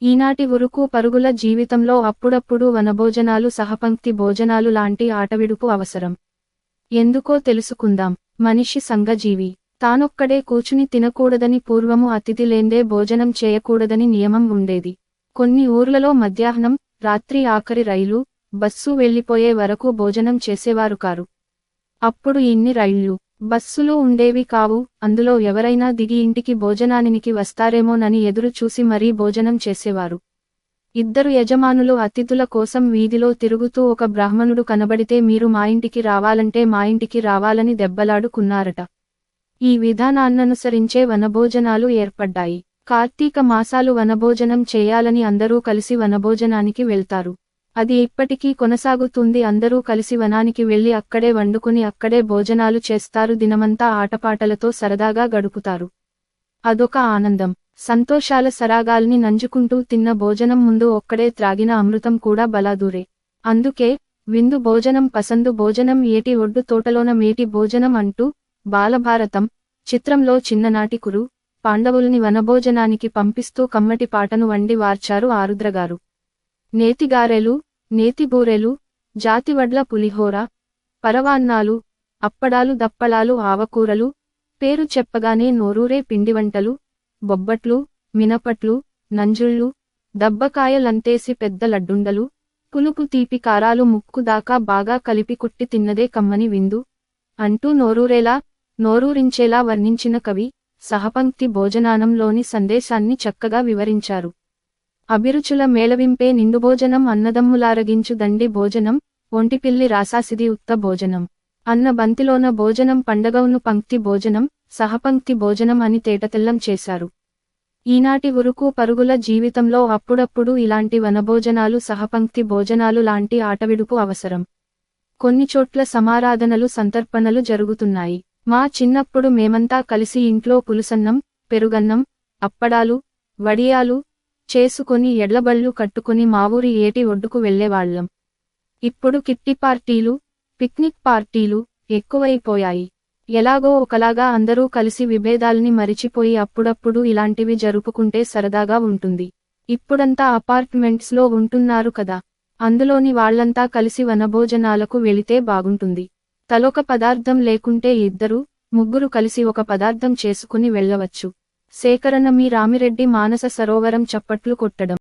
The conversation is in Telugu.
ఈనాటి ఉరుకు పరుగుల జీవితంలో అప్పుడప్పుడు వనభోజనాలు సహపంక్తి భోజనాలు లాంటి ఆటవిడుపు అవసరం. ఎందుకో తెలుసుకుందాం. మనిషి సంఘజీవి. తానొక్కడే కూచుని తినకూడదని పూర్వము అతిథి లేందే భోజనం చేయకూడదని నియమం ఉండేది. కొన్ని ఊర్లలో మధ్యాహ్నం, రాత్రి ఆఖరి రైలు, బస్సు వెళ్ళిపోయే వరకు భోజనం చేసేవారు కారు. అప్పుడు ఇన్ని రైళ్లు, బస్సులు ఉండేవి కావు. అందులో ఎవరైనా దిగి ఇంటికి భోజనానికి వస్తారేమోనని ఎదురు చూసి మరీ భోజనం చేసేవారు. ఇద్దరు యజమానులు అతిథుల కోసం వీధిలో తిరుగుతూ ఒక బ్రాహ్మణుడు కనబడితే మీరు మా ఇంటికి రావాలంటే మా ఇంటికి రావాలని దెబ్బలాడుకున్నారట. ఈ విధానాన్ననుసరించే వనభోజనాలు ఏర్పడ్డాయి. కార్తీక మాసాలు వనభోజనం చేయాలని అందరూ కలిసి వనభోజనానికి వెళ్తారు. అది ఇప్పటికీ కొనసాగుతుంది. అందరూ కలిసి వనానికి వెళ్లి అక్కడే వండుకుని అక్కడే భోజనాలు చేస్తారు. దినమంతా ఆటపాటలతో సరదాగా గడుపుతారు. అదొక ఆనందం. సంతోషాల సరాగాల్ని నంజుకుంటూ తిన్న భోజనం ముందు ఒక్కడే త్రాగిన అమృతం కూడా బలాదూరే. అందుకే విందు భోజనం పసందు భోజనం ఏటి ఒడ్డు తోటలోన మేటి భోజనం అంటూ బాలభారతం చిత్రంలో చిన్ననాటి కురు పాండవుల్ని వనభోజనానికి పంపిస్తూ కమ్మటి పాటను వండి వార్చారు ఆరుద్రగారు. నేతిగారెలు, నేతిబూరెలు, జాతివడ్ల పులిహోర, పరవాన్నాలు, అప్పడాలు దప్పలాలు ఆవకూరలు, పేరు చెప్పగానే నోరూరే పిండివంటలు, బొబ్బట్లు, మినపట్లు, నంజుళ్ళు, దబ్బకాయలంతేసి పెద్ద లడ్డుండలు, పులుపు తీపి కారాలు ముక్కు దాకా బాగా కలిపి కుట్టి తిన్నదే కమ్మని విందు అంటూ నోరూరించేలా వర్ణించిన కవి సహపంక్తి భోజనానంలోని సందేశాన్ని చక్కగా వివరించారు. అభిరుచుల మేళవింపే నిండుభోజనం అన్నదమ్ములారగించు దండి భోజనం ఒంటిపిల్లి రాసాసిది ఉత్త భోజనం అన్న బంతిలోన భోజనం పండగవును పంక్తి భోజనం సహపంక్తి భోజనం అని తేటతెల్లం చేశారు. ఈనాటి ఉరుకు పరుగుల జీవితంలో అప్పుడప్పుడు ఇలాంటి వనభోజనాలు సహపంక్తి భోజనాలు లాంటి ఆటవిడుపు అవసరం. కొన్ని చోట్ల సమారాధనలు సంతర్పణలు జరుగుతున్నాయి. మా చిన్నప్పుడు మేమంతా కలిసి ఇంట్లో పులుసన్నం, పెరుగన్నం, అప్పడాలు, వడియాలు చేసుకొని ఎడ్లబళ్ళు కట్టుకుని మా ఊరి ఏటి ఒడ్డుకు వెళ్లేవాళ్లం. ఇప్పుడు కిట్టి పార్టీలు, పిక్నిక్ పార్టీలు ఎక్కువైపోయాయి. ఎలాగో ఒకలాగా అందరూ కలిసి విభేదాల్ని మరిచిపోయి అప్పుడప్పుడు ఇలాంటివి జరుపుకుంటే సరదాగా ఉంటుంది. ఇప్పుడంతా అపార్ట్మెంట్స్లో ఉంటున్నారు కదా, అందులోని వాళ్లంతా కలిసి వనభోజనాలకు వెళితే బాగుంటుంది. తలొక పదార్థం లేకుంటే ఇద్దరు, ముగ్గురు కలిసి ఒక పదార్థం చేసుకుని వెళ్లవచ్చు. సేకరణ మీ రామిరెడ్డి మానస సరోవరం చప్పట్లు కొట్టడం.